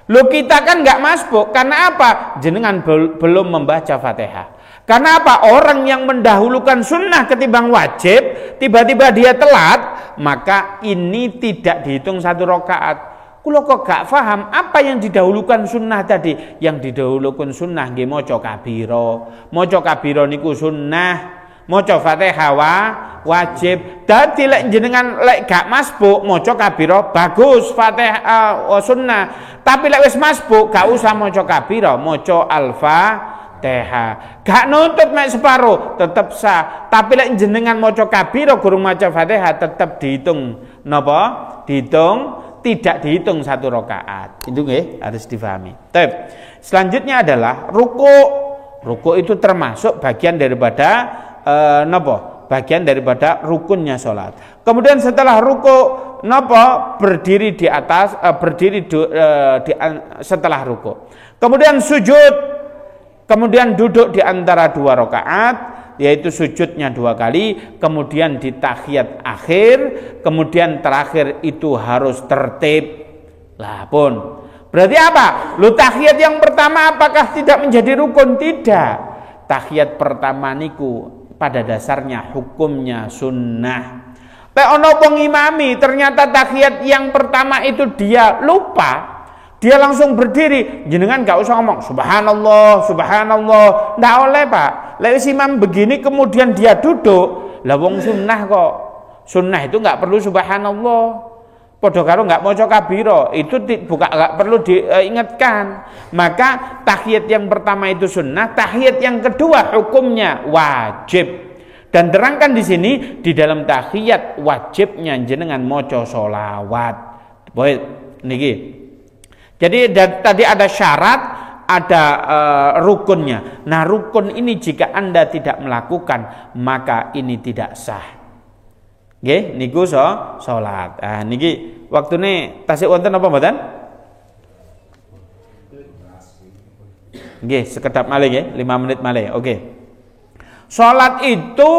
Loh kita kan nggak masbuk, karena apa? Jenengan belum membaca Fatihah. Karena apa? Orang yang mendahulukan sunnah ketimbang wajib, tiba-tiba dia telat, maka ini tidak dihitung 1 rakaat. Kulo kok gak paham apa yang didahulukan sunnah tadi? Yang didahulukan sunnah nggih maca kabira. Maca kabira niku sunnah. Maca Fatihah wajib. Dadi lek jenengan lek gak masbuk maca kabira bagus, Fatihah sunnah. Tapi lek wis masbuk gak usah maca kabira, maca Al-Fatihah. Gak nuntut mek separo, tetep sah. Tapi lek jenengan maca kabira gurung maca Fatihah tetep dihitung napa? Tidak dihitung 1 rakaat. Itu nggih harus difahami. Baik. Selanjutnya adalah ruku'. Ruku' itu termasuk bagian daripada bagian daripada rukunnya sholat. Kemudian setelah ruku berdiri di atas, setelah ruku. Kemudian sujud, kemudian duduk di antara 2 rakaat, yaitu sujudnya 2 kali, kemudian di tahiyat akhir, kemudian terakhir itu harus tertib. Lah pun berarti apa? Lu tahiyat yang pertama apakah tidak menjadi rukun? Tidak. Tahiyat pertama niku pada dasarnya hukumnya sunnah. Lek ono wong imami ternyata tahiyat yang pertama itu dia lupa, dia langsung berdiri, jenengan gak usah ngomong subhanallah, subhanallah, ndak oleh Pak. Lek imam begini kemudian dia duduk, lah wong sunnah kok. Sunnah itu gak perlu subhanallah. Padha karo nggak maca kabira, itu nggak perlu diingatkan. Maka tahiyat yang pertama itu sunnah, tahiyat yang kedua hukumnya wajib. Dan terangkan di sini di dalam tahiyat wajibnya jenengan maca sholawat. Baik, niki. Jadi tadi ada syarat, ada rukunnya. Nah, rukun ini jika Anda tidak melakukan, maka ini tidak sah. Nggih, niku salat. Ah niki waktune tasik wonten apa mboten? Nggih, sekedap malih nggih, 5 menit malih. Oke. Salat itu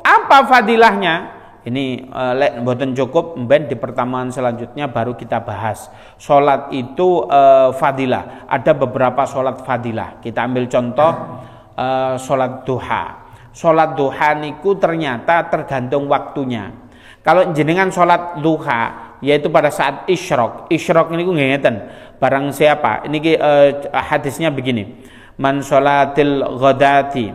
apa fadilahnya? Ini lek mboten cukup, mben di pertemuan selanjutnya baru kita bahas. Salat itu fadilah. Ada beberapa salat fadilah. Kita ambil contoh salat duha. Salat duha niku ternyata tergantung waktunya. Kalau jenengan sholat duha, yaitu pada saat isyraq ini ngeten. Barang siapa, ini hadisnya begini. Man sholatil ghadati,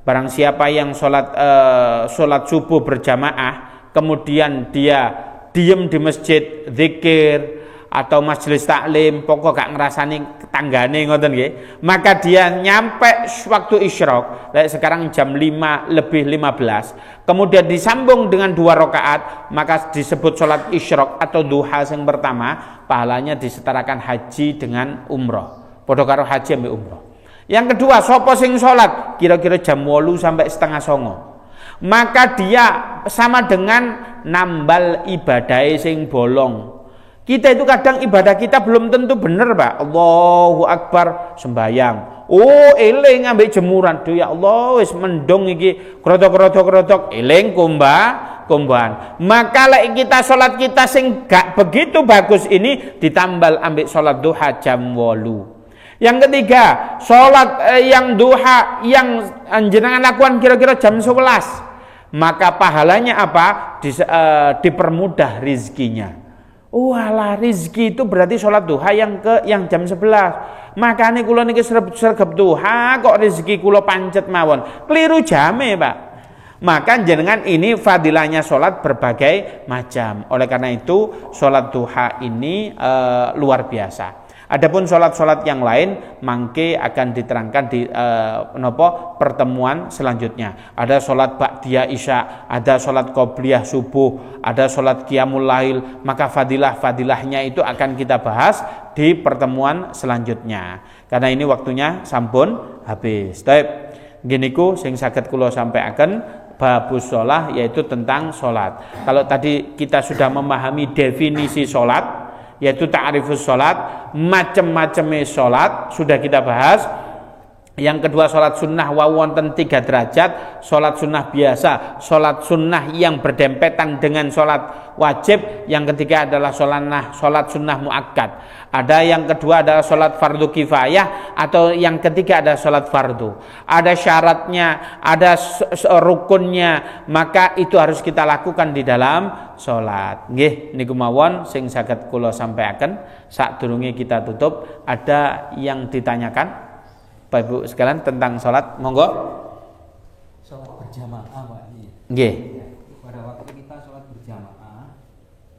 barang siapa yang sholat subuh berjamaah, kemudian dia diem di masjid, zikir atau majelis taklim, pokok gak ngerasani tanggane ngoten nggih, maka dia nyampe waktu isyraq, sekarang jam 5:15, kemudian disambung dengan 2 rakaat, maka disebut sholat isyraq atau duha yang pertama, pahalanya disetarakan haji dengan umroh, padha karo haji ambek umroh. Yang kedua, sapa sing sholat kira-kira jam 8 sampai setengah 9, maka dia sama dengan nambal ibadah sing bolong. Kita itu kadang ibadah kita belum tentu bener Pak. Allahu Akbar sembayang. Oh eling ambek jemuran. Duh ya Allah wis mendung iki krotok-krotok eling kumbahan. Maka lek kita salat kita sing gak begitu bagus ini ditambal ambek salat duha jam 8. Yang ketiga, salat yang duha yang jenengan lakukan kira-kira jam 11. Maka pahalanya apa? Dipermudah rizkinya. Walah rizki itu berarti sholat duha yang jam 11. Makanya kula niki sregep duha kok rizki kula pancet mawon. Keliru jame, Pak. Maka jenengan ini fadilahnya sholat berbagai macam. Oleh karena itu sholat duha ini luar biasa. Adapun sholat-sholat yang lain mangke akan diterangkan di pertemuan selanjutnya. Ada sholat ba'diyah isya, ada sholat qobliyah subuh, ada sholat qiyamul lail. Maka fadilahnya itu akan kita bahas di pertemuan selanjutnya. Karena ini waktunya sampun habis. Baik, giniku sing saged kula sampaikan babus sholah, yaitu tentang sholat. Kalau tadi kita sudah memahami definisi sholat, yaitu ta'rifus sholat, macam-macamnya sholat sudah kita bahas. Yang kedua sholat sunnah wawonten 3 derajat, sholat sunnah biasa, sholat sunnah yang berdempetan dengan sholat wajib. Yang ketiga adalah sholat sunnah muakkad. Ada yang kedua adalah sholat fardu kifayah, atau yang ketiga adalah sholat fardu. Ada syaratnya, ada rukunnya, maka itu harus kita lakukan di dalam sholat. Nggih, niku mawon sing saged kula sampaikan. Sadurunge kita tutup, ada yang ditanyakan Bapak Ibu sekalian tentang sholat, monggo. Sholat berjamaah, Pak. Nggih. Pada waktu kita sholat berjamaah,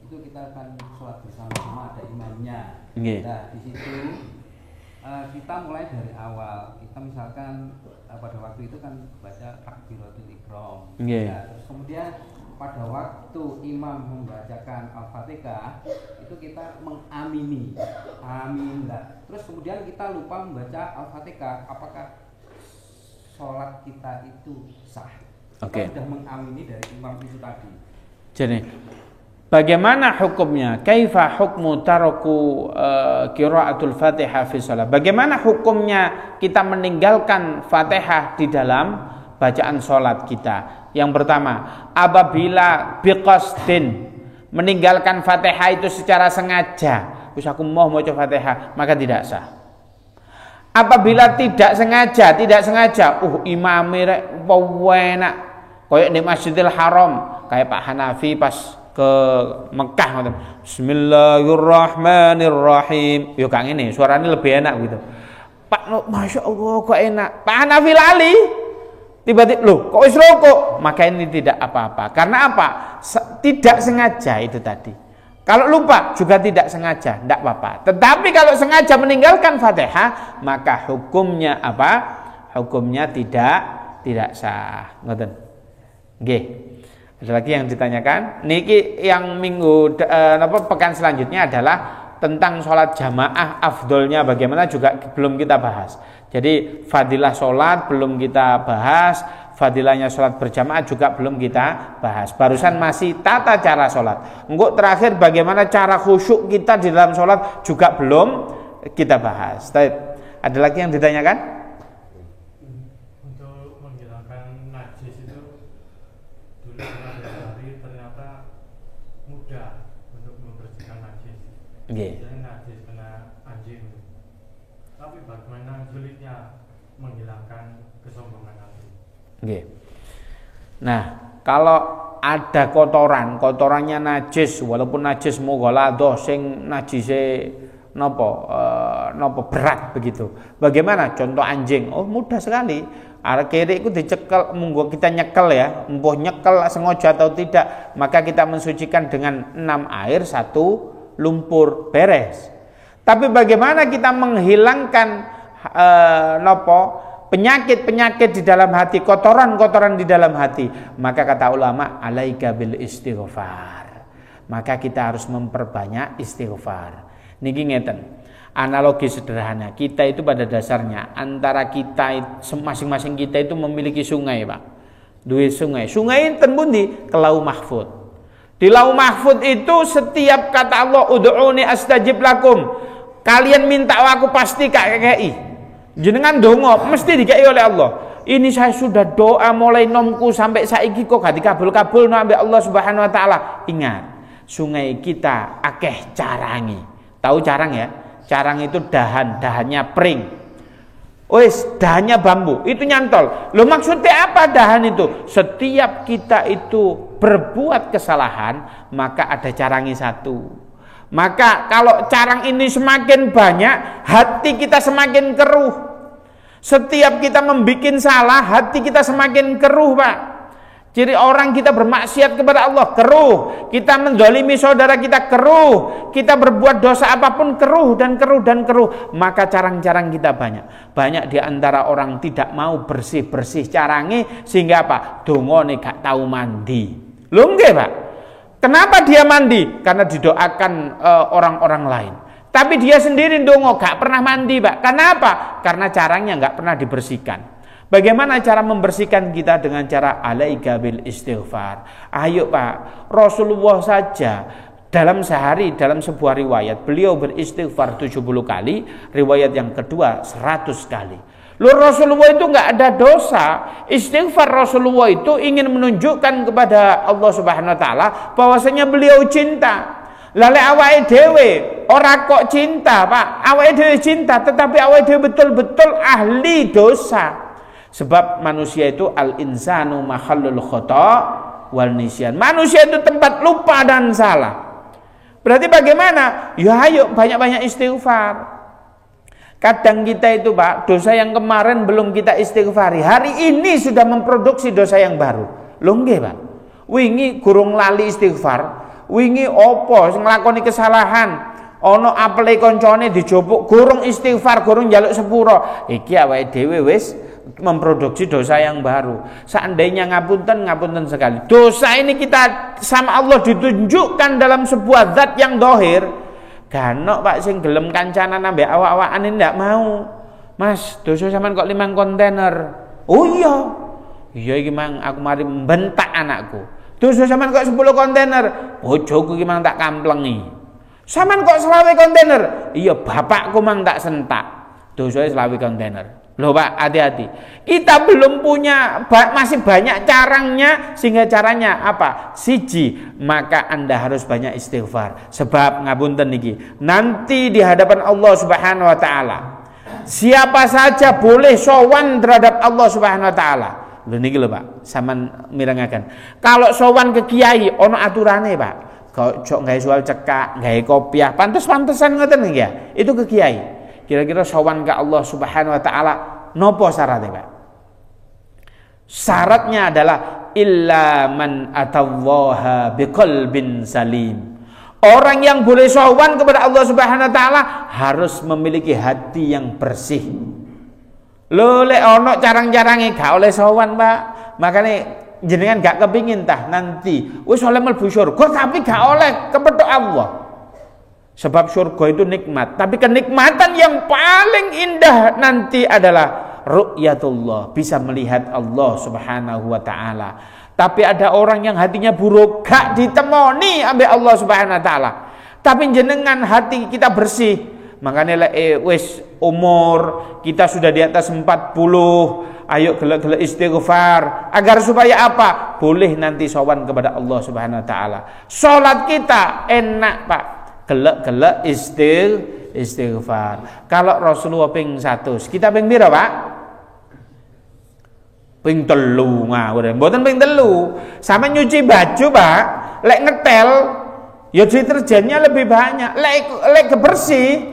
itu kita akan sholat bersama-sama, ada imamnya. Nggih. Nah, di situ kita mulai dari awal. Kita misalkan pada waktu itu kan baca takbiratul ihram. Nggih. Nah, terus kemudian pada waktu imam membacakan Al-Fatihah, itu kita mengamini. Amin. Nah, terus kemudian kita lupa membaca Al-Fatihah, apakah sholat kita itu sah? Oke. Kita sudah mengamini dari imam itu tadi. Jadi bagaimana hukumnya? Kaifa hukmu taraku qiraatul Fatihah fi shalah? Bagaimana hukumnya kita meninggalkan Fatihah di dalam bacaan sholat kita? Yang pertama, apabila biqasdin, meninggalkan Fatihah itu secara sengaja, wis aku mau maca Fatihah, maka tidak sah. Apabila tidak sengaja, imame rek enak, koyok di Masjidil Haram, kayak Pak Hanafi pas ke Mekah ngoten. Bismillahirrahmanirrahim. Yo kang ini suaranya lebih enak gitu. Pak, Masya Allah kok enak. Pak Hanafi lali. Tiba-tiba loh kok wis rokok, maka ini tidak apa-apa. Karena apa? Tidak sengaja itu tadi. Kalau lupa juga tidak sengaja, tidak apa-apa. Tetapi kalau sengaja meninggalkan Fatihah, maka hukumnya apa? Hukumnya tidak sah. Ngoten. Nggih. Ada lagi yang ditanyakan? Niki yang pekan selanjutnya adalah tentang sholat jamaah, afdolnya bagaimana juga belum kita bahas. Jadi fadilah sholat belum kita bahas, fadilahnya sholat berjamaah juga belum kita bahas. Barusan masih tata cara sholat. Engkau terakhir bagaimana cara khusyuk kita di dalam sholat juga belum kita bahas. Ada lagi yang ditanyakan? Untuk menghilangkan najis itu dulu hari ternyata mudah untuk membersihkan najis. Misalnya najis kena anjing. Tapi bagaimana sulitnya menghilangkan kesombongan hati? Nah, kalau ada kotorannya najis, walaupun najis mughaladzah sing najise nopo berat begitu. Bagaimana? Contoh anjing. Oh, mudah sekali. Arah kiri itu dicekel, monggo kita nyekel ya, mbuh nyekel sengaja atau tidak, maka kita mensucikan dengan 6 air 1 lumpur, beres. Tapi bagaimana kita menghilangkan penyakit-penyakit di dalam hati, kotoran-kotoran di dalam hati? Maka kata ulama, alaika bil istighfar. Maka kita harus memperbanyak istighfar. Niki ngeten. Analogi sederhana, kita itu pada dasarnya antara kita masing-masing kita itu memiliki sungai, Pak. Duwe sungai. Sungai ten pundi? Ke Lauh Mahfud. Di Lauh Mahfud itu setiap kata Allah, ud'uni astajib lakum. Kalian minta aku pasti KKI. Jenengan dongo mesti dikai oleh Allah. Ini saya sudah doa mulai nomku sampai saiki kok gak dikabul-kabul no ambek Allah Subhanahu wa taala. Ingat, sungai kita akeh carangi. Tahu carang ya? Carang itu dahannya pring. Wis, dahannya bambu, itu nyantol. Loh maksudnya apa dahan itu? Setiap kita itu berbuat kesalahan, maka ada carangi 1. Maka kalau carang ini semakin banyak, hati kita semakin keruh. Setiap kita membuat salah, hati kita semakin keruh, Pak. Jadi orang kita bermaksiat kepada Allah, keruh. Kita menzalimi saudara kita, keruh. Kita berbuat dosa apapun, keruh dan keruh dan keruh. Maka carang-carang kita banyak. Banyak di antara orang tidak mau bersih-bersih carangi, sehingga apa? Dongone gak tahu mandi. Lho nggih, Pak. Kenapa dia mandi? Karena didoakan orang-orang lain. Tapi dia sendiri dongo gak pernah mandi, Pak. Kenapa? Karena carangnya gak pernah dibersihkan. Bagaimana cara membersihkan kita? Dengan cara alaika bil istighfar. Ayo Pak, Rasulullah saja dalam sehari, dalam sebuah riwayat, beliau beristighfar 70 kali, riwayat yang kedua 100 kali. Rasulullah itu nggak ada dosa. Istighfar Rasulullah itu ingin menunjukkan kepada Allah Subhanahu wa taala bahwasanya beliau cinta. Lale awake dhewe ora kok cinta, Pak. Awake dhewe cinta, tetapi awake dhewe betul-betul ahli dosa. Sebab manusia itu al-insanu mahallul khata wal nisyan. Manusia itu tempat lupa dan salah. Berarti bagaimana? Ya ayo banyak-banyak istighfar. Kadang kita itu, Pak, dosa yang kemarin belum kita istighfari, hari ini sudah memproduksi dosa yang baru. Lho nggih, Pak. Wingi gurung lali istighfar. Wingi opo nglakoni kesalahan, ana apele koncone dijopuk, gurung istighfar, gurung njaluk sepuro. Iki awake dhewe wis memproduksi dosa yang baru. Seandainya ngapunten sekali. Dosa ini kita sama Allah ditunjukkan dalam sebuah zat yang dohir. Ganok Pak sing gelem kancanan ambek awak-awakan ini ndak mau. Mas, dosa sampean kok 5 kontainer. Oh iya. Iya iki mang aku mari mbentak anakku. Dosa sampean kok 10 kontainer. Bojoku iki mang tak kamplengi. Sampean kok 20 kontainer. Iya bapakku mang tak sentak. Dosa 20 kontainer. Loh Pak, hati-hati. Kita belum punya, masih banyak caranya, sehingga caranya apa? Siji, maka Anda harus banyak istighfar. Sebab ngapunten niki, nanti di hadapan Allah Subhanahu wa taala, siapa saja boleh sowan terhadap Allah Subhanahu wa taala. Lho niki lho Pak, sampean mirengaken. Kalau sowan ke kiai ono aturane, Pak. Kok gawe soal cekak, gawe kopiah, pantes-pantesan ngoten nggih ya. Itu ke kiai. Kira-kira sowan ke Allah Subhanahu wa taala nopo syaratnya, Pak? Syaratnya adalah illa man atallaha biqalbin salim. Orang yang boleh sowan kepada Allah Subhanahu wa taala harus memiliki hati yang bersih. Lho lek ono carang-carange gak oleh sowan, Pak. Makane jenengan gak kepingin tah nanti wis oleh mlebu surga tapi gak oleh kepethuk Allah. Sebab surga itu nikmat, tapi kenikmatan yang paling indah nanti adalah ru'yatullah, bisa melihat Allah Subhanahu wa taala. Tapi ada orang yang hatinya buruk, gak ditemoni ambek Allah Subhanahu wa taala. Tapi jenengan hati kita bersih. Makanya wis umur kita sudah di atas 40, ayo gelek-gelek istighfar agar supaya apa? Boleh nanti sowan kepada Allah Subhanahu wa taala. Salat kita enak, Pak. Gelek-gelek istighfar. Kalau Rasulullah ping 100, kita ping pira, Pak? Ping 3 ngawur. Mboten ping 3. Sampe nyuci baju, Pak, lek ngetel ya deterjennya lebih banyak. Lek kebersih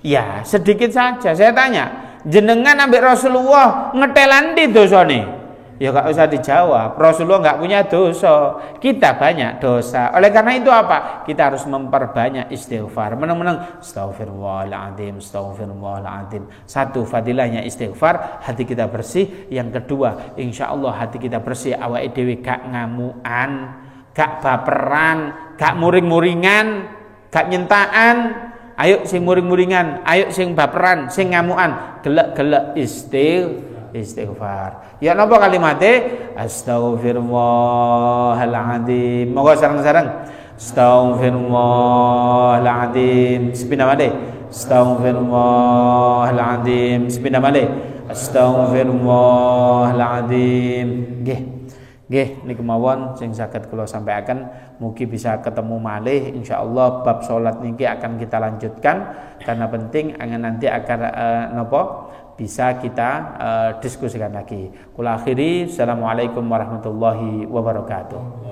ya sedikit saja. Saya tanya, jenengan ambek Rasulullah ngetelan di dosane? Ya gak usah dijawab. Rasulullah gak punya dosa, kita banyak dosa. Oleh karena itu apa? Kita harus memperbanyak istighfar. Menang-menang astaghfirullahaladzim, astaghfirullahaladzim. Satu, fadilahnya istighfar, hati kita bersih. Yang kedua, insya Allah hati kita bersih, awake dhewe gak ngamuan, gak baperan, gak muring-muringan, gak nyentaan. Ayo sing muring-muringan, ayo sing baperan, sing ngamuan, gelek-gelek istighfar. Ya napa kalimatnya? Astaghfirullahaladzim. Moga sareng-sareng. Astaghfirullahaladzim. Sepindah malih. Astaghfirullahaladzim. Sepindah malih. Astaghfirullahaladzim. Nggih, niki mawon sing saged kula sampaikan, mugi bisa ketemu malih insyaallah. Bab salat niki akan kita lanjutkan karena penting nanti akan bisa kita diskusikan lagi. Kula akhiri, assalamualaikum warahmatullahi wabarakatuh.